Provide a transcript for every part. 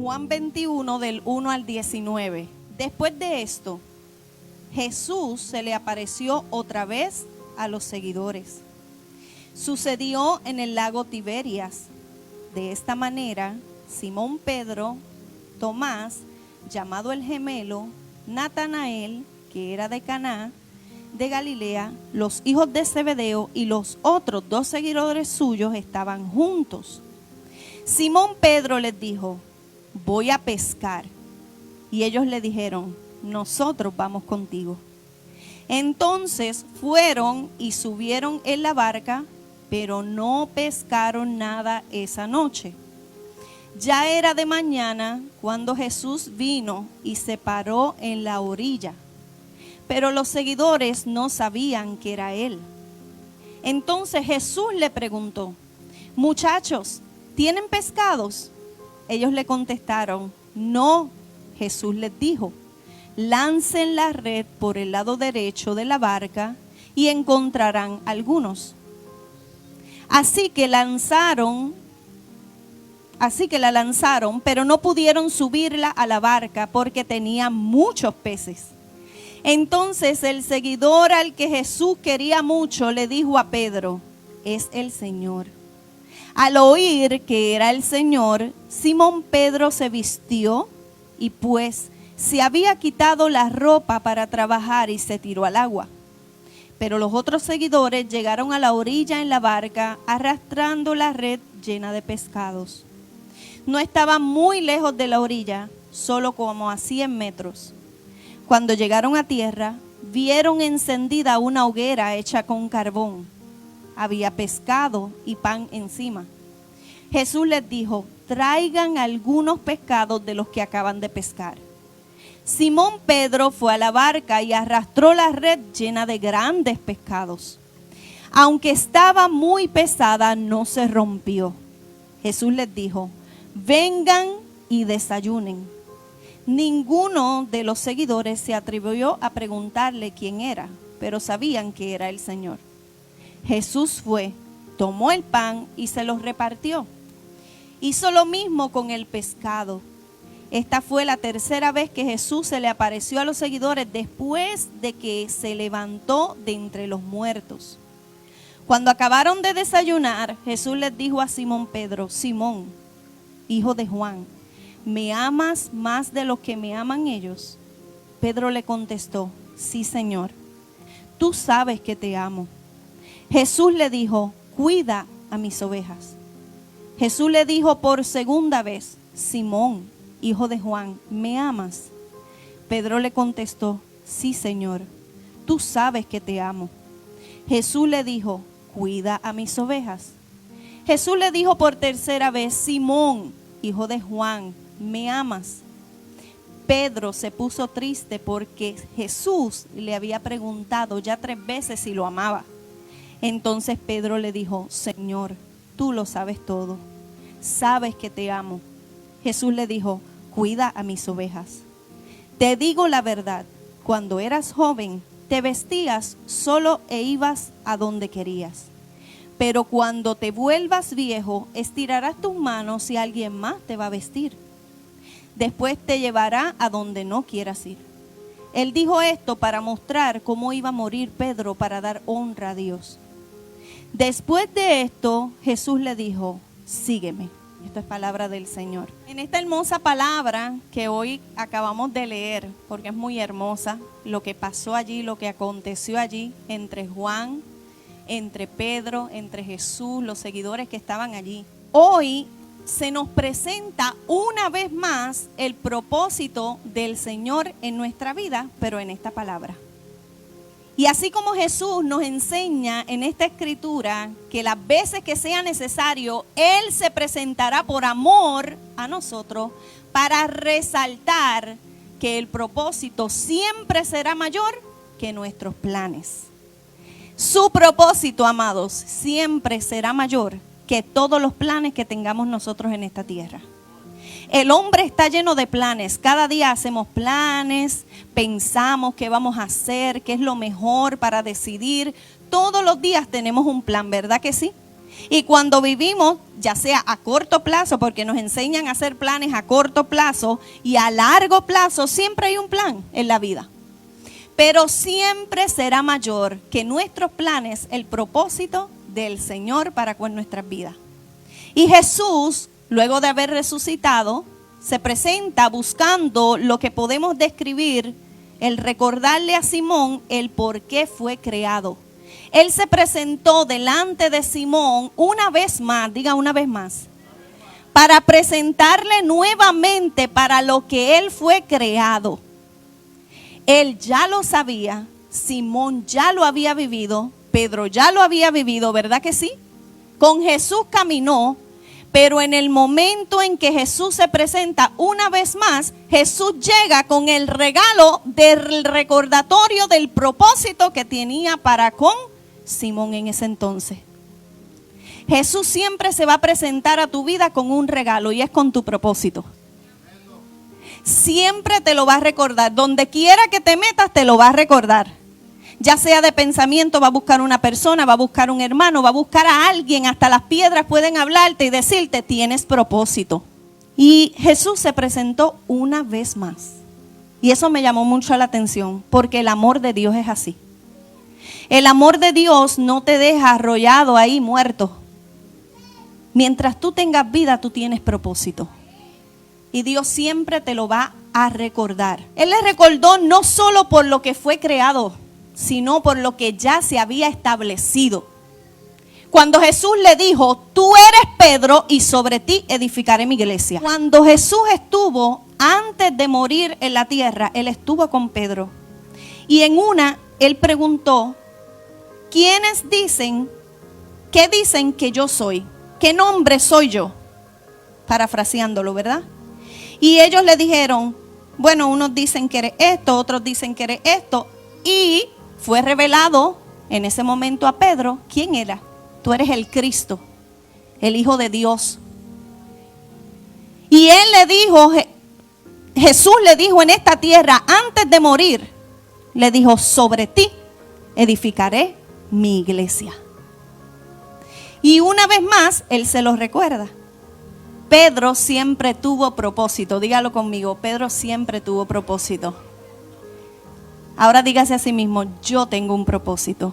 Juan 21 del 1 al 19. Después de esto, Jesús se le apareció otra vez a los seguidores. Sucedió en el lago Tiberias. De esta manera, Simón Pedro, Tomás, llamado el gemelo, Natanael, que era de Caná, de Galilea, los hijos de Zebedeo y los otros 2 seguidores suyos estaban juntos. Simón Pedro les dijo: voy a pescar. Y ellos le dijeron: nosotros vamos contigo. Entonces fueron y subieron en la barca, pero no pescaron nada esa noche. Ya era de mañana cuando Jesús vino y se paró en la orilla, pero los seguidores no sabían que era él. Entonces Jesús le preguntó: muchachos, ¿tienen pescados? Ellos le contestaron: no. Jesús les dijo: lancen la red por el lado derecho de la barca y encontrarán algunos. Así que la lanzaron, pero no pudieron subirla a la barca porque tenía muchos peces. Entonces el seguidor al que Jesús quería mucho le dijo a Pedro: es el Señor. Al oír que era el Señor, Simón Pedro se vistió y pues se había quitado la ropa para trabajar y se tiró al agua. Pero los otros seguidores llegaron a la orilla en la barca arrastrando la red llena de pescados. No estaban muy lejos de la orilla, solo como a 100 metros. Cuando llegaron a tierra, vieron encendida una hoguera hecha con carbón. Había pescado y pan encima. Jesús les dijo: traigan algunos pescados de los que acaban de pescar. Simón Pedro fue a la barca y arrastró la red llena de grandes pescados. Aunque estaba muy pesada, no se rompió. Jesús les dijo: vengan y desayunen. Ninguno de los seguidores se atrevió a preguntarle quién era, pero sabían que era el Señor. Jesús fue, tomó el pan y se los repartió. Hizo lo mismo con el pescado. Esta fue la tercera vez que Jesús se le apareció a los seguidores después de que se levantó de entre los muertos. Cuando acabaron de desayunar, Jesús les dijo a Simón Pedro: Simón, hijo de Juan, ¿me amas más de lo que me aman ellos? Pedro le contestó: sí, Señor, tú sabes que te amo. Jesús le dijo: cuida a mis ovejas. Jesús le dijo por segunda vez: Simón, hijo de Juan, ¿me amas? Pedro le contestó: sí, Señor, tú sabes que te amo. Jesús le dijo: cuida a mis ovejas. Jesús le dijo por tercera vez: Simón, hijo de Juan, ¿me amas? Pedro se puso triste porque Jesús le había preguntado ya 3 veces si lo amaba. Entonces Pedro le dijo: Señor, tú lo sabes todo, sabes que te amo. Jesús le dijo: cuida a mis ovejas. Te digo la verdad, cuando eras joven te vestías solo e ibas a donde querías. Pero cuando te vuelvas viejo, estirarás tus manos y alguien más te va a vestir. Después te llevará a donde no quieras ir. Él dijo esto para mostrar cómo iba a morir Pedro para dar honra a Dios. Después de esto, Jesús le dijo: sígueme. Esto es palabra del Señor. En esta hermosa palabra que hoy acabamos de leer, porque es muy hermosa, lo que pasó allí, lo que aconteció allí entre Juan, entre Pedro, entre Jesús, los seguidores que estaban allí. Hoy se nos presenta una vez más el propósito del Señor en nuestra vida, pero en esta palabra. Y así como Jesús nos enseña en esta escritura que las veces que sea necesario, Él se presentará por amor a nosotros para resaltar que el propósito siempre será mayor que nuestros planes. Su propósito, amados, siempre será mayor que todos los planes que tengamos nosotros en esta tierra. El hombre está lleno de planes. Cada día hacemos planes, pensamos qué vamos a hacer, qué es lo mejor para decidir. Todos los días tenemos un plan, ¿verdad que sí? Y cuando vivimos, ya sea a corto plazo, porque nos enseñan a hacer planes a corto plazo y a largo plazo, siempre hay un plan en la vida. Pero siempre será mayor que nuestros planes el propósito del Señor para con nuestras vidas. Y Jesús, luego de haber resucitado, se presenta buscando lo que podemos describir, el recordarle a Simón el por qué fue creado. Él se presentó delante de Simón una vez más, diga una vez más, para presentarle nuevamente para lo que él fue creado. Él ya lo sabía, Simón ya lo había vivido, Pedro ya lo había vivido, ¿verdad que sí? Con Jesús caminó, pero en el momento en que Jesús se presenta una vez más, Jesús llega con el regalo del recordatorio del propósito que tenía para con Simón en ese entonces. Jesús siempre se va a presentar a tu vida con un regalo y es con tu propósito. Siempre te lo va a recordar. Donde quiera que te metas te lo va a recordar. Ya sea de pensamiento, va a buscar una persona, va a buscar un hermano, va a buscar a alguien. Hasta las piedras pueden hablarte y decirte, tienes propósito. Y Jesús se presentó una vez más. Y eso me llamó mucho la atención, porque el amor de Dios es así. El amor de Dios no te deja arrollado ahí muerto. Mientras tú tengas vida, tú tienes propósito. Y Dios siempre te lo va a recordar. Él le recordó no solo por lo que fue creado, sino por lo que ya se había establecido. Cuando Jesús le dijo, tú eres Pedro y sobre ti edificaré mi iglesia. Cuando Jesús estuvo, antes de morir en la tierra, Él estuvo con Pedro. Y en una, Él preguntó, ¿quiénes dicen, qué dicen que yo soy? ¿Qué nombre soy yo? Parafraseándolo, ¿verdad? Y ellos le dijeron, bueno, unos dicen que eres esto, otros dicen que eres esto. Y fue revelado en ese momento a Pedro, ¿quién era? Tú eres el Cristo, el Hijo de Dios. Y él le dijo, Jesús le dijo en esta tierra, antes de morir, le dijo, sobre ti edificaré mi iglesia. Y una vez más, él se lo recuerda. Pedro siempre tuvo propósito. Dígalo conmigo, Pedro siempre tuvo propósito. Ahora dígase a sí mismo, yo tengo un propósito.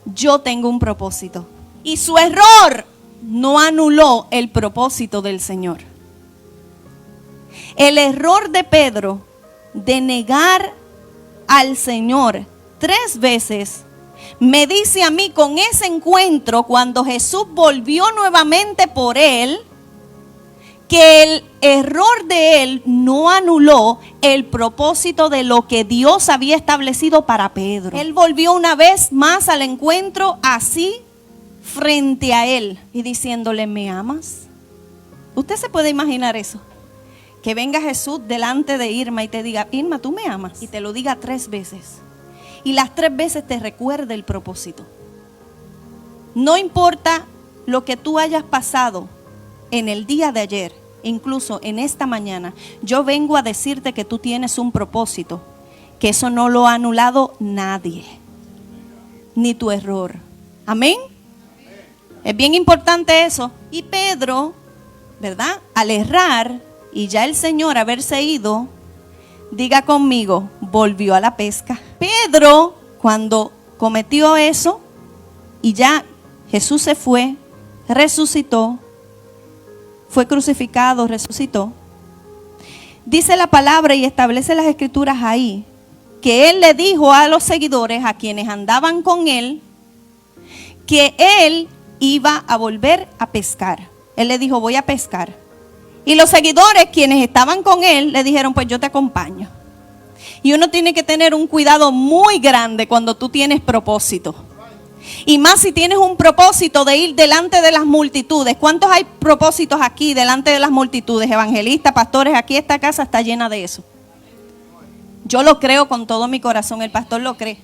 Yo tengo un propósito. Y su error no anuló el propósito del Señor. El error de Pedro de negar al Señor 3 veces me dice a mí con ese encuentro cuando Jesús volvió nuevamente por él, que el error de él no anuló el propósito de lo que Dios había establecido para Pedro. Él volvió una vez más al encuentro así frente a él y diciéndole, ¿me amas? ¿Usted se puede imaginar eso? Que venga Jesús delante de Irma y te diga, Irma, ¿tú me amas? Y te lo diga 3 veces. Y las 3 veces te recuerde el propósito. No importa lo que tú hayas pasado en el día de ayer, incluso en esta mañana, yo vengo a decirte que tú tienes un propósito, que eso no lo ha anulado nadie, ni tu error. Amén. Es bien importante eso. Y Pedro, ¿verdad? Al errar y ya el Señor haberse ido, diga conmigo, volvió a la pesca. Pedro, cuando cometió eso y ya Jesús se fue, resucitó, fue crucificado, resucitó. Dice la palabra y establece las escrituras ahí, que él le dijo a los seguidores, a quienes andaban con él, que él iba a volver a pescar. Él le dijo, voy a pescar. Y los seguidores, quienes estaban con él, le dijeron, pues yo te acompaño. Y uno tiene que tener un cuidado muy grande cuando tú tienes propósito. Y más si tienes un propósito de ir delante de las multitudes. ¿Cuántos hay propósitos aquí delante de las multitudes? Evangelistas, pastores, aquí esta casa está llena de eso. Yo lo creo con todo mi corazón, el pastor lo cree.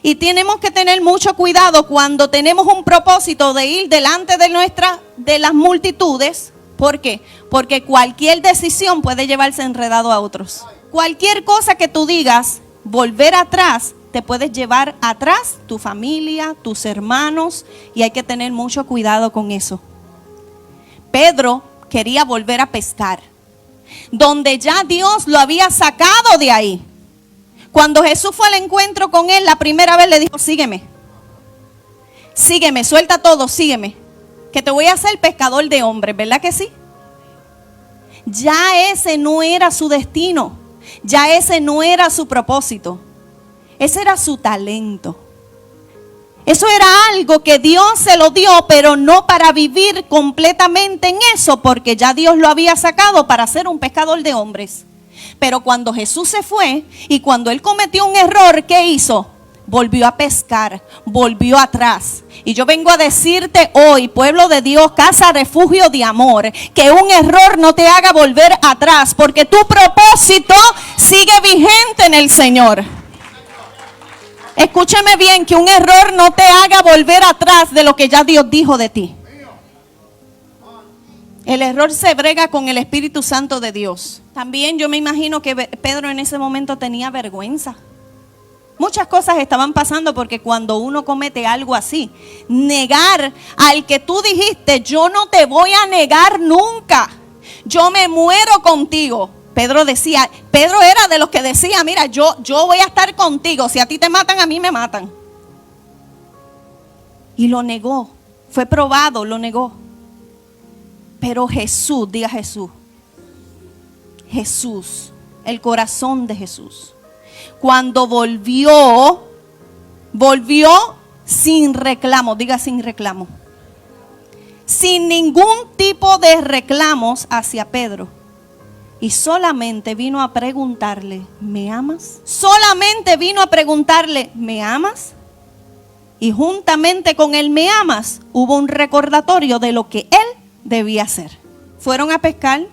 Y tenemos que tener mucho cuidado cuando tenemos un propósito de ir delante de las multitudes. ¿Por qué? Porque cualquier decisión puede llevarse enredado a otros. Cualquier cosa que tú digas, volver atrás, te puedes llevar atrás tu familia, tus hermanos, y hay que tener mucho cuidado con eso. Pedro quería volver a pescar, donde ya Dios lo había sacado de ahí. Cuando Jesús fue al encuentro con él, la primera vez le dijo: sígueme, sígueme, suelta todo, sígueme, que te voy a hacer pescador de hombres, ¿verdad que sí? Ya ese no era su destino, ya ese no era su propósito, ese era su talento. Eso era algo que Dios se lo dio, pero no para vivir completamente en eso, porque ya Dios lo había sacado para ser un pescador de hombres. Pero cuando Jesús se fue y cuando él cometió un error, ¿qué hizo? Volvió a pescar, volvió atrás. Y yo vengo a decirte hoy, pueblo de Dios, casa refugio de amor, que un error no te haga volver atrás, porque tu propósito sigue vigente en el Señor. Escúchame bien, que un error no te haga volver atrás de lo que ya Dios dijo de ti. El error se brega con el Espíritu Santo de Dios. También yo me imagino que Pedro en ese momento tenía vergüenza. Muchas cosas estaban pasando, porque cuando uno comete algo así, negar al que tú dijiste: yo no te voy a negar nunca, yo me muero contigo. Pedro era de los que decía: mira, yo voy a estar contigo, si a ti te matan, a mí me matan. Y lo negó, fue probado, lo negó. Pero Jesús, diga Jesús, Jesús, el corazón de Jesús, cuando volvió sin reclamo, diga sin reclamo, sin ningún tipo de reclamos hacia Pedro. Y solamente vino a preguntarle: ¿me amas? Solamente vino a preguntarle: ¿me amas? Y juntamente con el "me amas" hubo un recordatorio de lo que él debía hacer. Fueron a pescar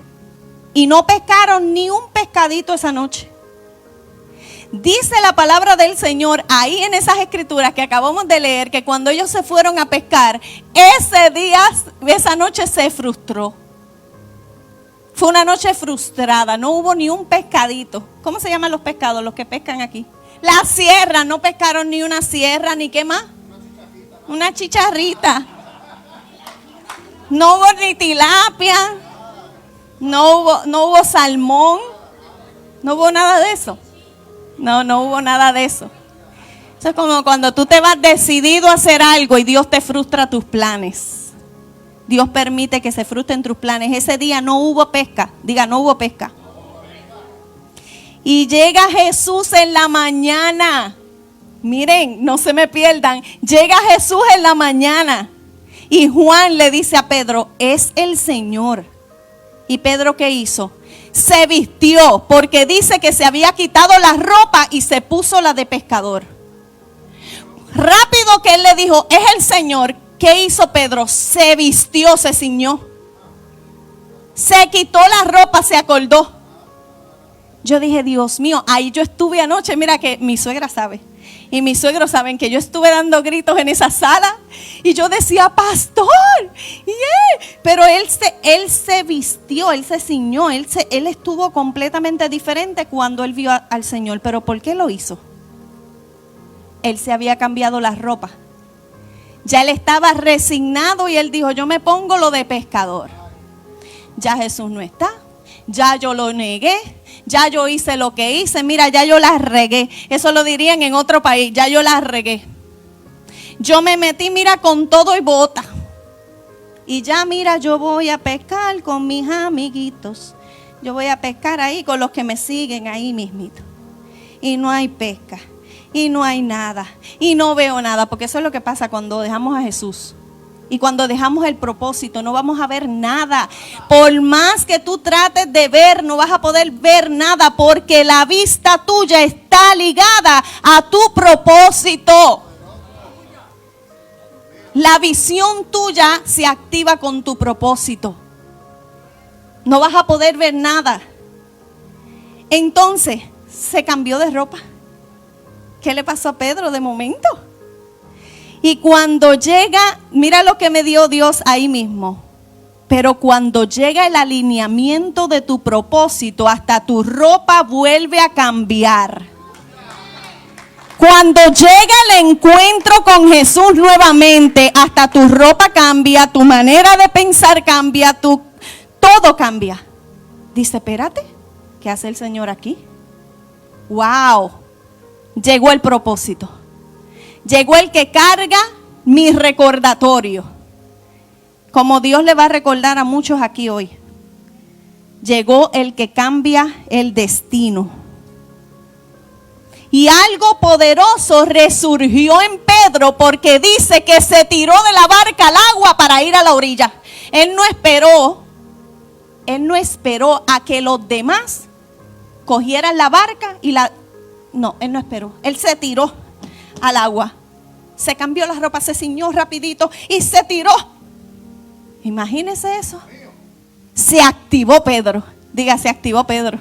y no pescaron ni un pescadito esa noche. Dice la palabra del Señor ahí en esas escrituras que acabamos de leer, que cuando ellos se fueron a pescar, ese día, esa noche se frustró. Fue una noche frustrada, no hubo ni un pescadito. ¿Cómo se llaman los pescados, los que pescan aquí? La sierra, no pescaron ni una sierra, ni qué más. Una chicharrita. No hubo ni tilapia, no hubo salmón, no hubo nada de eso. No hubo nada de eso. Eso es como cuando tú te vas decidido a hacer algo y Dios te frustra tus planes. Dios permite que se frustren tus planes. Ese día no hubo pesca. Diga, no hubo pesca. Y llega Jesús en la mañana. Miren, no se me pierdan. Llega Jesús en la mañana. Y Juan le dice a Pedro: es el Señor. ¿Y Pedro qué hizo? Se vistió, porque dice que se había quitado la ropa y se puso la de pescador. Rápido que él le dijo: es el Señor. ¿Qué hizo Pedro? Se vistió, se ciñó. Se quitó la ropa, se acordó. Yo dije: Dios mío, ahí yo estuve anoche. Mira que mi suegra sabe. Y mis suegros saben que yo estuve dando gritos en esa sala. Y yo decía: pastor, yeah. Pero él se vistió, él se ciñó, él estuvo completamente diferente cuando él vio al Señor. ¿Pero por qué lo hizo? Él se había cambiado la ropa. Ya él estaba resignado y él dijo: yo me pongo lo de pescador. Ya Jesús no está. Ya yo lo negué. Ya yo hice lo que hice. Mira, ya yo la regué. Eso lo dirían en otro país. Ya yo la regué. Yo me metí, mira, con todo y bota. Y ya, mira, yo voy a pescar con mis amiguitos. Yo voy a pescar ahí con los que me siguen ahí mismito. Y no hay pesca. Y no hay nada. Y no veo nada. Porque eso es lo que pasa cuando dejamos a Jesús. Y cuando dejamos el propósito, no vamos a ver nada. Por más que tú trates de ver, no vas a poder ver nada, porque la vista tuya está ligada a tu propósito. La visión tuya se activa con tu propósito. No vas a poder ver nada. Entonces, se cambió de ropa. ¿Qué le pasó a Pedro de momento? Y cuando llega, mira lo que me dio Dios ahí mismo. Pero cuando llega el alineamiento de tu propósito, hasta tu ropa vuelve a cambiar. Cuando llega el encuentro con Jesús nuevamente, hasta tu ropa cambia, tu manera de pensar cambia, todo cambia. Dice, espérate, ¿qué hace el Señor aquí? ¡Wow! Llegó el propósito. Llegó el que carga mi recordatorio. Como Dios le va a recordar a muchos aquí hoy. Llegó el que cambia el destino. Y algo poderoso resurgió en Pedro porque dice que se tiró de la barca al agua para ir a la orilla. Él no esperó a que los demás cogieran la barca y No, él no esperó. Él se tiró al agua. Se cambió la ropa, se ciñó rapidito y se tiró. Imagínese eso. Se activó Pedro. Diga, se activó Pedro.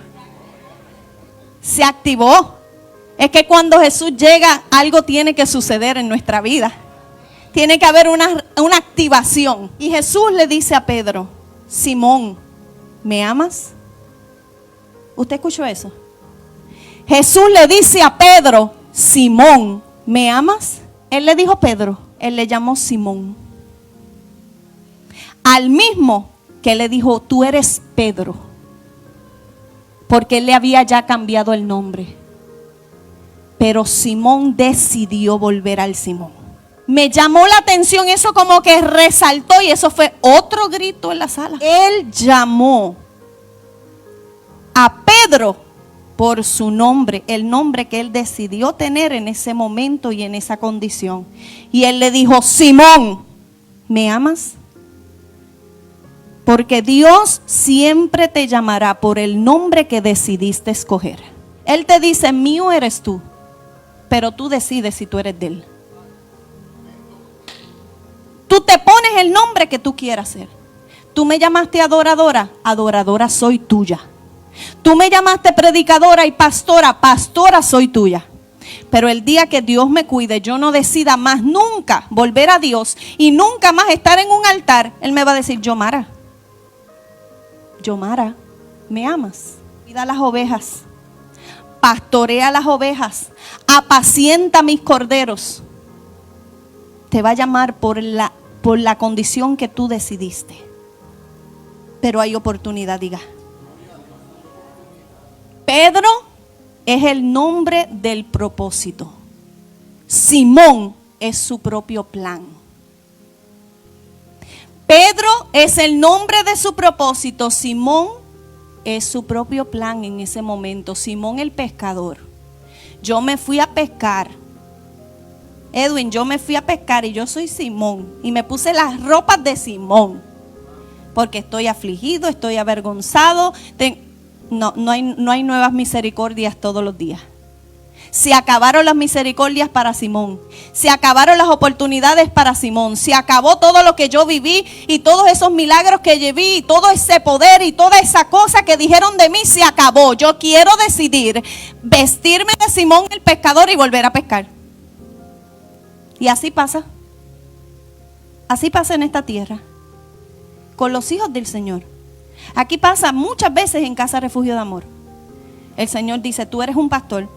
Se activó. Es que cuando Jesús llega, algo tiene que suceder en nuestra vida. Tiene que haber una activación. Y Jesús le dice a Pedro, Simón, ¿me amas? ¿Usted escuchó eso? Jesús le dice a Pedro, Simón, ¿me amas? Él le dijo Pedro, él le llamó Simón. Al mismo que le dijo, tú eres Pedro. Porque él le había ya cambiado el nombre. Pero Simón decidió volver al Simón. Me llamó la atención eso, como que resaltó, y eso fue otro grito en la sala. Él llamó a Pedro por su nombre, el nombre que él decidió tener en ese momento y en esa condición. Y él le dijo, Simón, ¿me amas? Porque Dios siempre te llamará por el nombre que decidiste escoger. Él te dice, mío eres tú, pero tú decides si tú eres de él. Tú te pones el nombre que tú quieras ser. Tú me llamaste adoradora, adoradora soy tuya. Tú me llamaste predicadora y pastora, pastora soy tuya. Pero el día que Dios me cuide, yo no decida más nunca volver a Dios y nunca más estar en un altar, Él me va a decir, Yomara, ¿me amas? Cuida las ovejas, pastorea las ovejas, apacienta mis corderos. Te va a llamar por la condición que tú decidiste. Pero hay oportunidad, diga. Pedro es el nombre del propósito. Simón es su propio plan. Pedro es el nombre de su propósito. Simón es su propio plan en ese momento. Simón el pescador. Yo me fui a pescar. Edwin, yo me fui a pescar y yo soy Simón. Y me puse las ropas de Simón. Porque estoy afligido, estoy avergonzado. No hay nuevas misericordias todos los días. Se acabaron las misericordias para Simón. Se acabaron las oportunidades para Simón. Se acabó todo lo que yo viví y todos esos milagros que llevé y todo ese poder y toda esa cosa que dijeron de mí se acabó. Yo quiero decidir vestirme de Simón el pescador y volver a pescar. Y así pasa. Así pasa en esta tierra. Con los hijos del Señor. Aquí pasa muchas veces en Casa Refugio de Amor. El Señor dice, tú eres un pastor.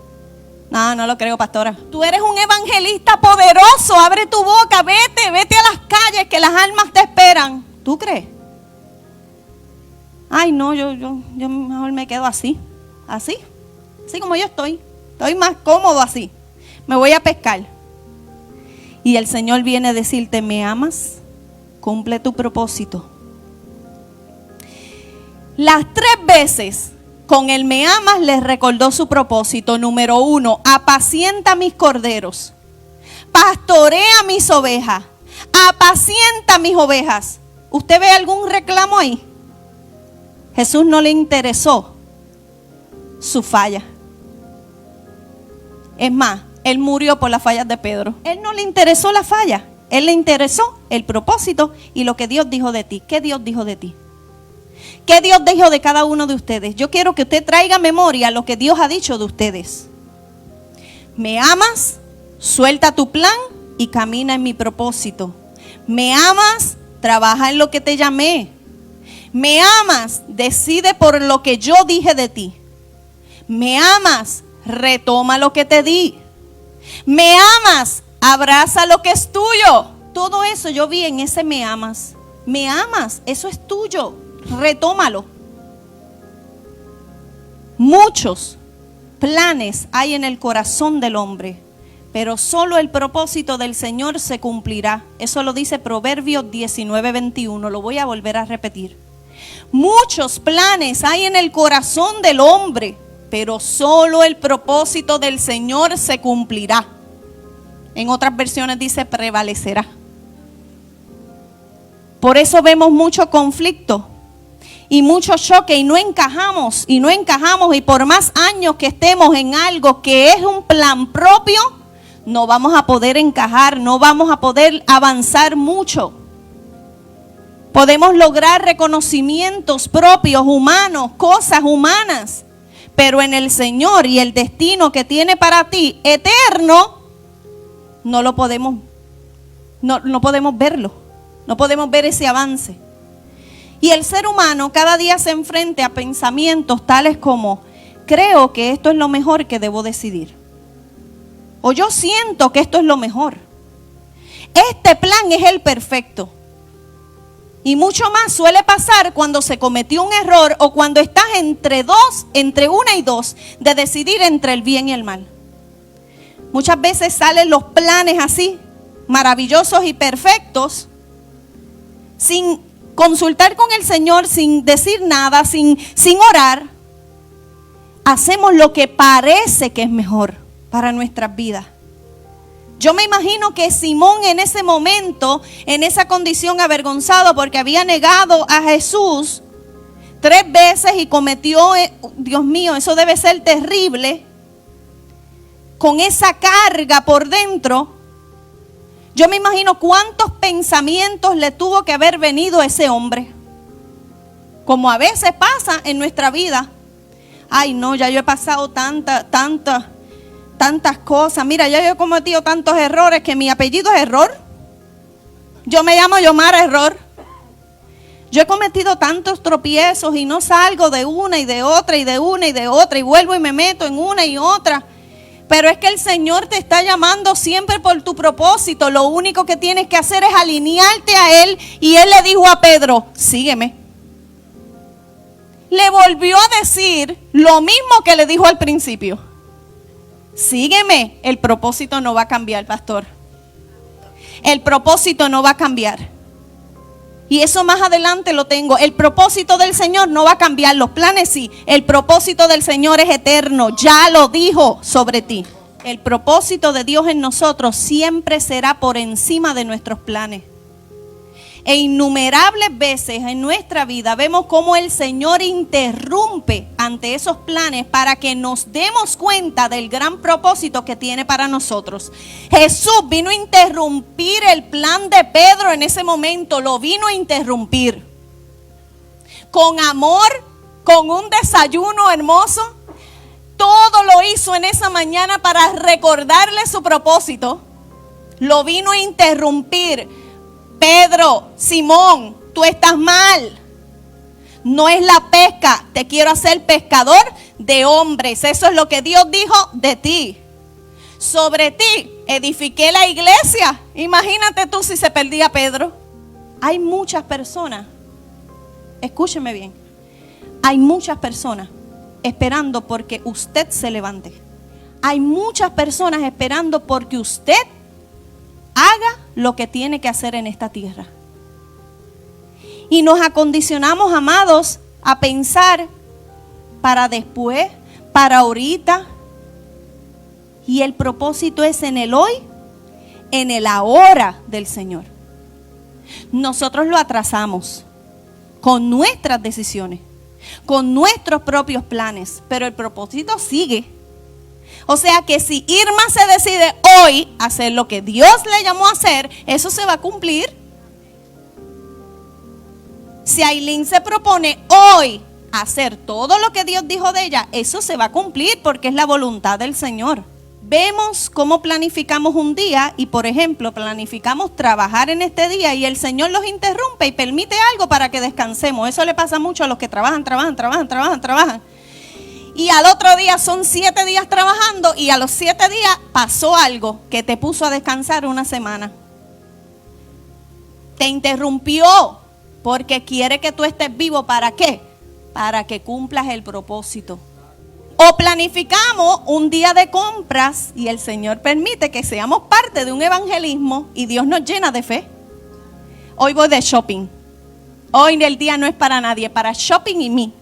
No lo creo, pastora. Tú eres un evangelista poderoso. Abre tu boca, vete a las calles que las almas te esperan. ¿Tú crees? Ay, no, yo mejor me quedo así como yo estoy más cómodo así. Me voy a pescar. Y el Señor viene a decirte, ¿me amas? Cumple tu propósito. Las 3 veces con el me amas les recordó su propósito. Número 1, apacienta mis corderos, pastorea mis ovejas, apacienta mis ovejas. ¿Usted ve algún reclamo ahí? Jesús no le interesó su falla. Es más, Él murió por las fallas de Pedro. Él no le interesó la falla. Él le interesó el propósito y lo que Dios dijo de ti. ¿Qué Dios dijo de ti? ¿Qué Dios dijo de cada uno de ustedes? Yo quiero que usted traiga a memoria lo que Dios ha dicho de ustedes. ¿Me amas? Suelta tu plan y camina en mi propósito. ¿Me amas? Trabaja en lo que te llamé. ¿Me amas? Decide por lo que yo dije de ti. ¿Me amas? Retoma lo que te di. Me amas, abraza lo que es tuyo. Todo eso yo vi en ese me amas. Me amas, eso es tuyo, retómalo. Muchos planes hay en el corazón del hombre, pero solo el propósito del Señor se cumplirá. Eso lo dice Proverbios 19:21, lo voy a volver a repetir. Muchos planes hay en el corazón del hombre, pero solo el propósito del Señor se cumplirá. En otras versiones dice prevalecerá. Por eso vemos mucho conflicto y mucho choque y no encajamos y por más años que estemos en algo que es un plan propio, no vamos a poder encajar, no vamos a poder avanzar mucho. Podemos lograr reconocimientos propios, humanos, cosas humanas, pero en el Señor y el destino que tiene para ti, eterno, no podemos verlo, no podemos ver ese avance. Y el ser humano cada día se enfrenta a pensamientos tales como, creo que esto es lo mejor que debo decidir. O yo siento que esto es lo mejor. Este plan es el perfecto. Y mucho más suele pasar cuando se cometió un error o cuando estás entre una y dos, de decidir entre el bien y el mal. Muchas veces salen los planes así, maravillosos y perfectos, sin consultar con el Señor, sin decir nada, sin orar. Hacemos lo que parece que es mejor para nuestras vidas. Yo me imagino que Simón en ese momento, en esa condición avergonzado porque había negado a Jesús 3 veces y cometió, Dios mío, eso debe ser terrible, con esa carga por dentro. Yo me imagino cuántos pensamientos le tuvo que haber venido a ese hombre. Como a veces pasa en nuestra vida. Ay, no, ya yo he pasado tantas cosas. Mira, ya yo he cometido tantos errores que mi apellido es Error. Yo me llamo Yomara Error. Yo he cometido tantos tropiezos y no salgo de una y de otra y de una y de otra y vuelvo y me meto en una y otra. Pero es que el Señor te está llamando siempre por tu propósito. Lo único que tienes que hacer es alinearte a Él. Y Él le dijo a Pedro, sígueme. Le volvió a decir lo mismo que le dijo al principio. Sígueme. El propósito no va a cambiar, pastor. El propósito no va a cambiar. Y eso más adelante lo tengo. El propósito del Señor no va a cambiar. Los planes sí. El propósito del Señor es eterno. Ya lo dijo sobre ti. El propósito de Dios en nosotros siempre será por encima de nuestros planes. E innumerables veces en nuestra vida vemos cómo el Señor interrumpe ante esos planes para que nos demos cuenta del gran propósito que tiene para nosotros. Jesús vino a interrumpir el plan de Pedro en ese momento, lo vino a interrumpir. Con amor, con un desayuno hermoso, todo lo hizo en esa mañana para recordarle su propósito. Lo vino a interrumpir. Pedro, Simón, tú estás mal. No es la pesca, te quiero hacer pescador de hombres. Eso es lo que Dios dijo de ti. Sobre ti edifiqué la iglesia. Imagínate tú si se perdía Pedro. Hay muchas personas, escúcheme bien, hay muchas personas esperando porque usted se levante. Hay muchas personas esperando porque usted haga lo que tiene que hacer en esta tierra. Y nos acondicionamos, amados, a pensar para después, para ahorita. Y el propósito es en el hoy, en el ahora del Señor. Nosotros lo atrasamos con nuestras decisiones, con nuestros propios planes, pero el propósito sigue. O sea que si Irma se decide hoy hacer lo que Dios le llamó a hacer, eso se va a cumplir. Si Aileen se propone hoy hacer todo lo que Dios dijo de ella, eso se va a cumplir porque es la voluntad del Señor. Vemos cómo planificamos un día y, por ejemplo, planificamos trabajar en este día y el Señor los interrumpe y permite algo para que descansemos. Eso le pasa mucho a los que trabajan. Y al otro día son 7 días trabajando y a los 7 días pasó algo que te puso a descansar una semana. Te interrumpió porque quiere que tú estés vivo. ¿Para qué? Para que cumplas el propósito. O planificamos un día de compras y el Señor permite que seamos parte de un evangelismo y Dios nos llena de fe. Hoy voy de shopping. Hoy el día no es para nadie, para shopping y mí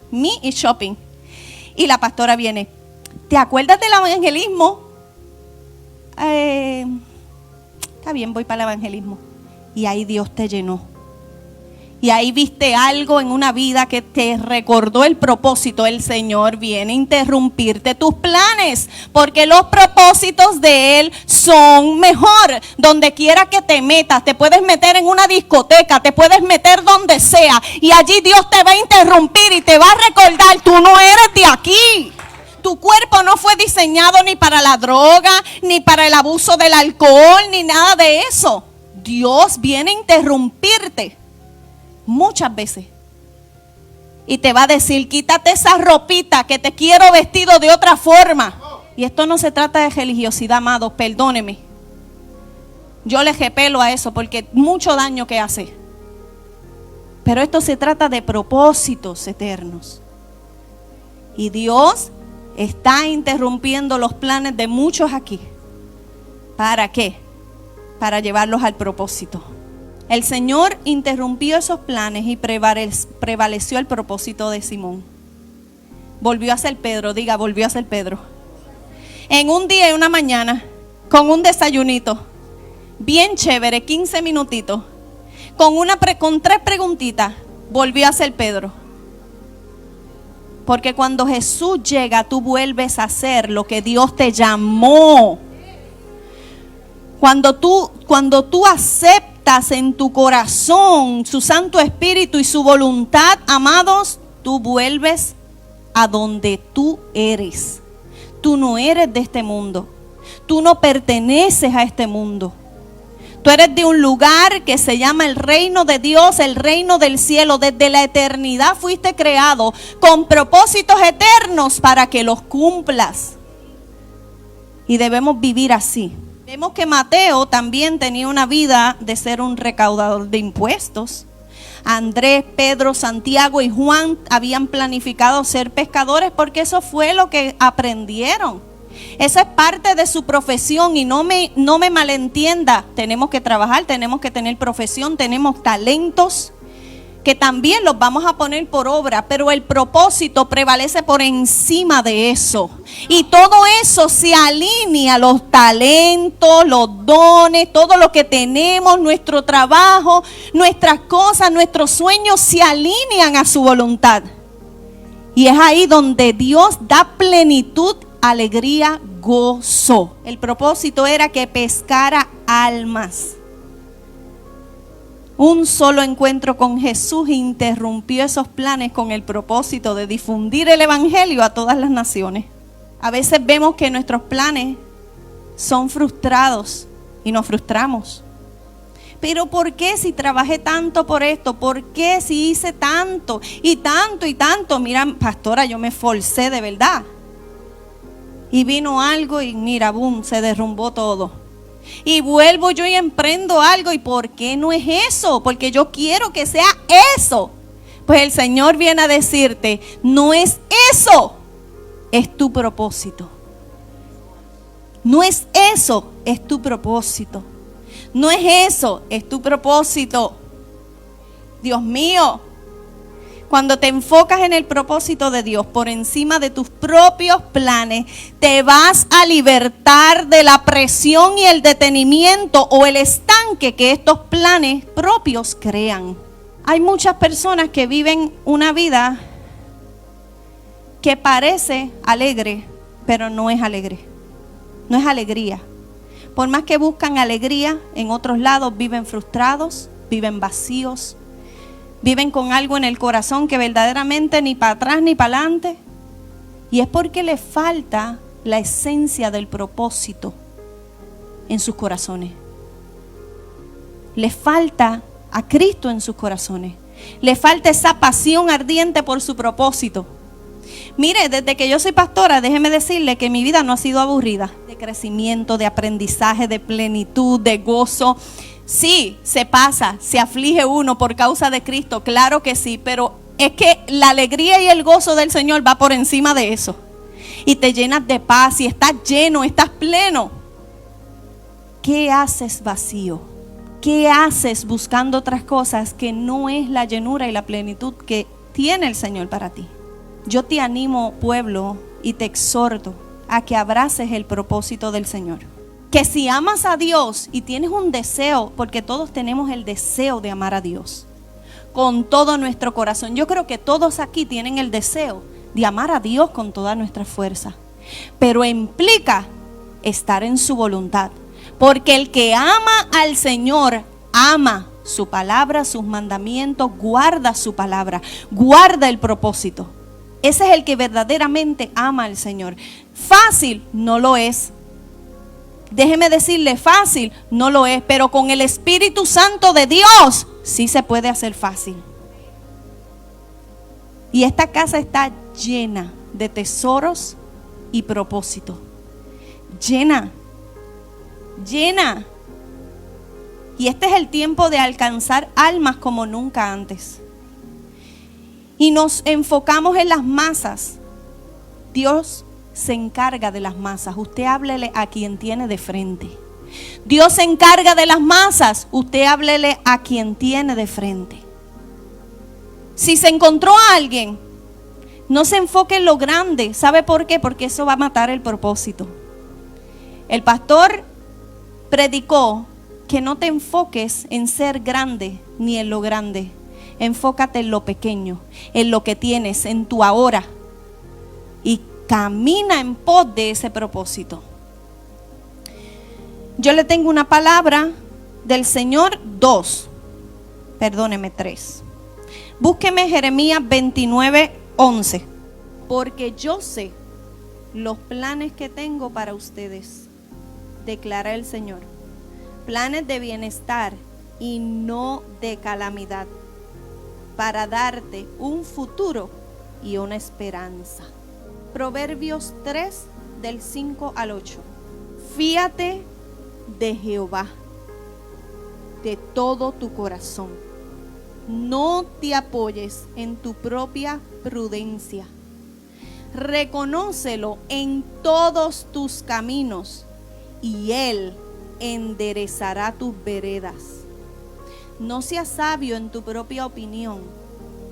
y shopping. Y la pastora viene, ¿te acuerdas del evangelismo? Está bien, voy para el evangelismo. Y ahí Dios te llenó. Y ahí viste algo en una vida que te recordó el propósito. El Señor viene a interrumpirte tus planes, porque los propósitos de Él son mejor. Donde quiera que te metas, te puedes meter en una discoteca, te puedes meter donde sea, y allí Dios te va a interrumpir y te va a recordar, tú no eres de aquí. Tu cuerpo no fue diseñado ni para la droga, ni para el abuso del alcohol, ni nada de eso. Dios viene a interrumpirte muchas veces y te va a decir, quítate esa ropita que te quiero vestido de otra forma. Y esto no se trata de religiosidad, amados, perdóneme, yo le repelo a eso porque mucho daño que hace, pero esto se trata de propósitos eternos y Dios está interrumpiendo los planes de muchos aquí. ¿Para qué? Para llevarlos al propósito. El Señor interrumpió esos planes y prevaleció el propósito de Simón. Volvió a ser Pedro, diga, volvió a ser Pedro. En un día y una mañana, con un desayunito, bien chévere, 15 minutitos, con 3 preguntitas, volvió a ser Pedro. Porque cuando Jesús llega, tú vuelves a hacer lo que Dios te llamó. Cuando tú aceptas en tu corazón su Santo Espíritu y su voluntad, amados, tú vuelves a donde tú eres. Tú no eres de este mundo. Tú no perteneces a este mundo. Tú eres de un lugar que se llama el reino de Dios, el reino del cielo. Desde la eternidad fuiste creado con propósitos eternos para que los cumplas. Y debemos vivir así. Vemos que Mateo también tenía una vida de ser un recaudador de impuestos. Andrés, Pedro, Santiago y Juan habían planificado ser pescadores porque eso fue lo que aprendieron. Esa es parte de su profesión y no me malentienda. Tenemos que trabajar, tenemos que tener profesión, tenemos talentos que también los vamos a poner por obra, pero el propósito prevalece por encima de eso. Y todo eso se alinea, los talentos, los dones, todo lo que tenemos, nuestro trabajo, nuestras cosas, nuestros sueños se alinean a su voluntad. Y es ahí donde Dios da plenitud, alegría, gozo. El propósito era que pescara almas. Un solo encuentro con Jesús interrumpió esos planes con el propósito de difundir el evangelio a todas las naciones. A veces vemos que nuestros planes son frustrados y nos frustramos. Pero ¿por qué si trabajé tanto por esto? ¿Por qué si hice tanto y tanto y tanto? Mira, pastora, yo me esforcé de verdad. Y vino algo y mira, boom, se derrumbó todo. Y vuelvo yo y emprendo algo. ¿Y por qué no es eso? Porque yo quiero que sea eso. Pues el Señor viene a decirte, no es eso, es tu propósito. No es eso, es tu propósito. No es eso, es tu propósito. Dios mío, cuando te enfocas en el propósito de Dios por encima de tus propios planes, te vas a libertar de la presión y el detenimiento o el estanque que estos planes propios crean. Hay muchas personas que viven una vida que parece alegre, pero no es alegre. No es alegría. Por más que buscan alegría, en otros lados viven frustrados, viven vacíos. Viven con algo en el corazón que verdaderamente ni para atrás ni para adelante. Y es porque les falta la esencia del propósito en sus corazones. Les falta a Cristo en sus corazones. Les falta esa pasión ardiente por su propósito. Mire, desde que yo soy pastora, déjeme decirle que mi vida no ha sido aburrida. De crecimiento, de aprendizaje, de plenitud, de gozo. Sí, se pasa, se aflige uno por causa de Cristo, claro que sí, pero es que la alegría y el gozo del Señor va por encima de eso. Y te llenas de paz y estás lleno, estás pleno. ¿Qué haces vacío? ¿Qué haces buscando otras cosas que no es la llenura y la plenitud que tiene el Señor para ti? Yo te animo, pueblo, y te exhorto a que abraces el propósito del Señor. Que si amas a Dios y tienes un deseo, porque todos tenemos el deseo de amar a Dios con todo nuestro corazón. Yo creo que todos aquí tienen el deseo de amar a Dios con toda nuestra fuerza. Pero implica estar en su voluntad. Porque el que ama al Señor, ama su palabra, sus mandamientos, guarda su palabra, guarda el propósito. Ese es el que verdaderamente ama al Señor. Fácil no lo es. Déjeme decirle, fácil no lo es, pero con el Espíritu Santo de Dios sí se puede hacer fácil. Y esta casa está llena de tesoros y propósito. Llena. Y este es el tiempo de alcanzar almas como nunca antes. Y nos enfocamos en las masas. Dios se encarga de las masas. Usted háblele a quien tiene de frente. Dios se encarga de las masas. Usted háblele a quien tiene de frente. Si se encontró a alguien, no se enfoque en lo grande. ¿Sabe por qué? Porque eso va a matar el propósito. El pastor predicó que no te enfoques en ser grande ni en lo grande. Enfócate en lo pequeño, en lo que tienes, en tu ahora. Y camina en pos de ese propósito. Yo le tengo una palabra del Señor, 3. Búsqueme Jeremías 29:11. Porque yo sé los planes que tengo para ustedes, declara el Señor. Planes de bienestar y no de calamidad, para darte un futuro y una esperanza. Proverbios 3, del 5 al 8. Fíate de Jehová de todo tu corazón. No te apoyes en tu propia prudencia. Reconócelo en todos tus caminos y Él enderezará tus veredas. No seas sabio en tu propia opinión.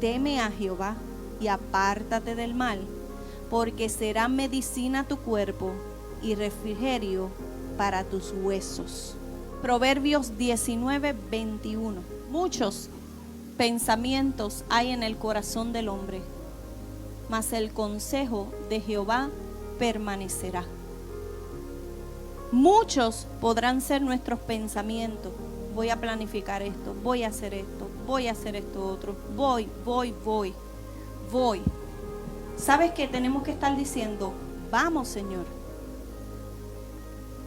Teme a Jehová y apártate del mal, porque será medicina a tu cuerpo y refrigerio para tus huesos. Proverbios 19:21. Muchos pensamientos hay en el corazón del hombre, mas el consejo de Jehová permanecerá. Muchos podrán ser nuestros pensamientos. Voy a planificar esto, voy a hacer esto, voy a hacer esto otro, voy. ¿Sabes qué? Tenemos que estar diciendo, vamos, Señor.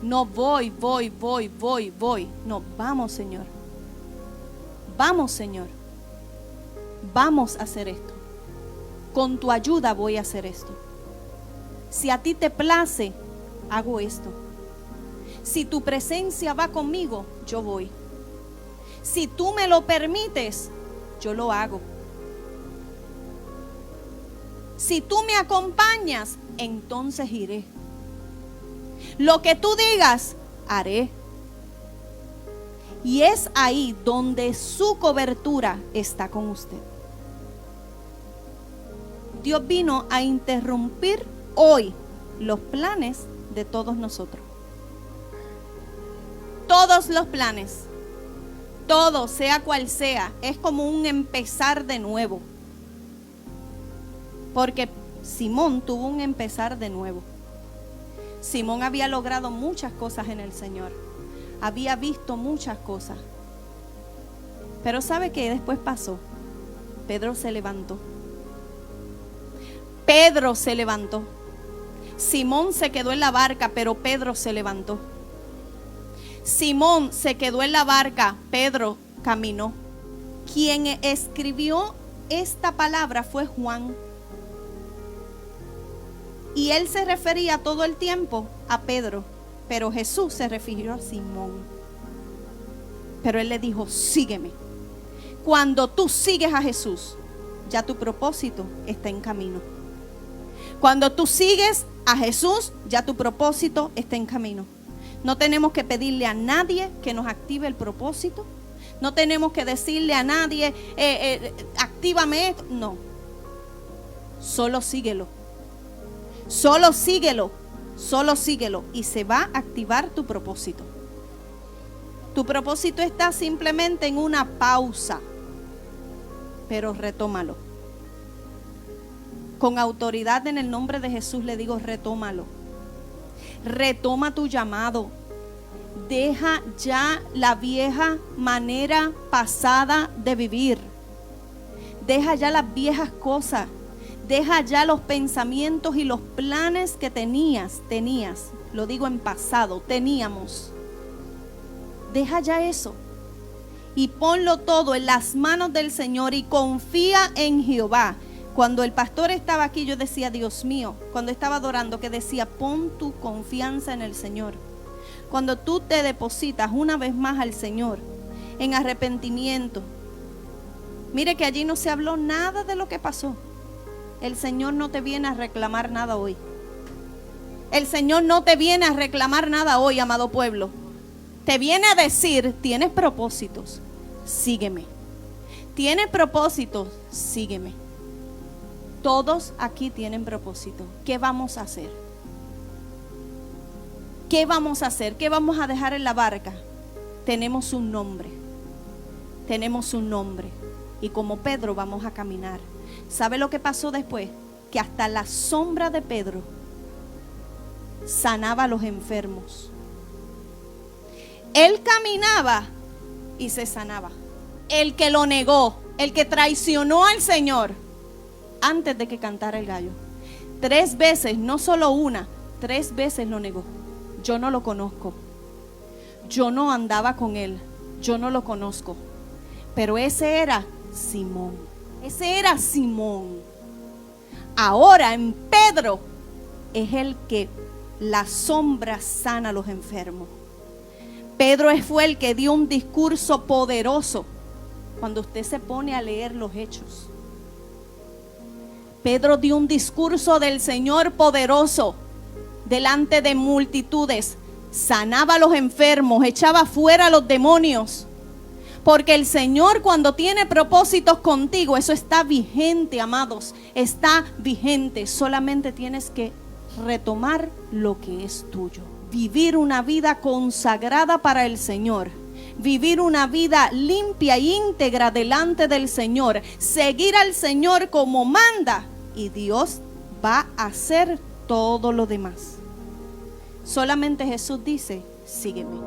No voy. No, vamos, Señor. Vamos, Señor. Vamos a hacer esto. Con tu ayuda voy a hacer esto. Si a ti te place, hago esto. Si tu presencia va conmigo, yo voy. Si tú me lo permites, yo lo hago. Si tú me acompañas, entonces iré. Lo que tú digas, haré. Y es ahí donde su cobertura está con usted. Dios vino a interrumpir hoy los planes de todos nosotros. Todos los planes. Todo, sea cual sea, es como un empezar de nuevo. Porque Simón tuvo un empezar de nuevo. Simón había logrado muchas cosas en el Señor. Había visto muchas cosas. Pero ¿sabe qué después pasó? Pedro se levantó. Simón se quedó en la barca, pero Pedro se levantó. Simón se quedó en la barca, Pedro caminó. Quien escribió esta palabra fue Juan. Y él se refería todo el tiempo a Pedro, pero Jesús se refirió a Simón. Pero él le dijo, sígueme. Cuando tú sigues a Jesús, ya tu propósito está en camino. Cuando tú sigues a Jesús, ya tu propósito está en camino. No tenemos que pedirle a nadie que nos active el propósito. No tenemos que decirle a nadie, actívame esto. No. Solo síguelo. Solo síguelo. Solo síguelo. Y se va a activar tu propósito. Tu propósito está simplemente en una pausa. Pero retómalo. Con autoridad en el nombre de Jesús le digo, retómalo. Retoma tu llamado. Deja ya la vieja manera pasada de vivir. Deja ya las viejas cosas. Deja ya los pensamientos y los planes que tenías. Lo digo en pasado, teníamos. Deja ya eso. Y ponlo todo en las manos del Señor y confía en Jehová. Cuando el pastor estaba aquí, yo decía, Dios mío, cuando estaba adorando, que decía, pon tu confianza en el Señor. Cuando tú te depositas una vez más al Señor, en arrepentimiento. Mire que allí no se habló nada de lo que pasó. El Señor no te viene a reclamar nada hoy. El Señor no te viene a reclamar nada hoy, amado pueblo. Te viene a decir, tienes propósitos, sígueme. Tienes propósitos, sígueme. Todos aquí tienen propósito. ¿Qué vamos a hacer? ¿Qué vamos a hacer? ¿Qué vamos a dejar en la barca? Tenemos un nombre. Tenemos un nombre. Y como Pedro vamos a caminar. ¿Sabe lo que pasó después? Que hasta la sombra de Pedro sanaba a los enfermos. Él caminaba y se sanaba. El que lo negó, el que traicionó al Señor, antes de que cantara el gallo, 3 veces, no solo una, 3 veces lo negó. Yo no lo conozco. Yo no andaba con él. Yo no lo conozco. Pero ese era Simón. Ese era Simón. Ahora en Pedro es el que la sombra sana a los enfermos. Pedro fue el que dio un discurso poderoso. Cuando usted se pone a leer los hechos, Pedro dio un discurso del Señor poderoso delante de multitudes. Sanaba a los enfermos, echaba fuera a los demonios. Porque el Señor, cuando tiene propósitos contigo, eso está vigente, amados. Está vigente. Solamente tienes que retomar lo que es tuyo. Vivir una vida consagrada para el Señor. Vivir una vida limpia e íntegra delante del Señor. Seguir al Señor como manda. Y Dios va a hacer todo lo demás. Solamente Jesús dice, sígueme.